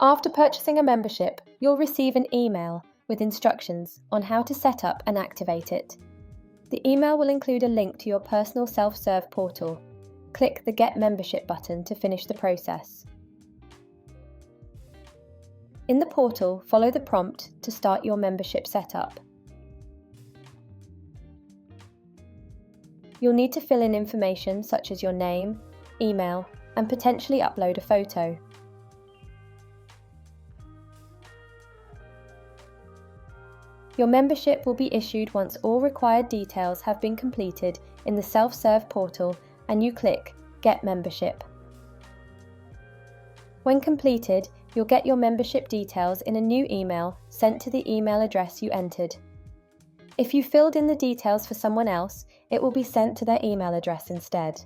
After purchasing a membership, you'll receive an email with instructions on how to set up and activate it. The email will include a link to your personal self-serve portal. Click the Get Membership button to finish the process. In the portal, follow the prompt to start your membership setup. You'll need to fill in information such as your name, email, and potentially upload a photo. Your membership will be issued once all required details have been completed in the self-serve portal and you click Get Membership. When completed, you'll get your membership details in a new email sent to the email address you entered. If you filled in the details for someone else, it will be sent to their email address instead.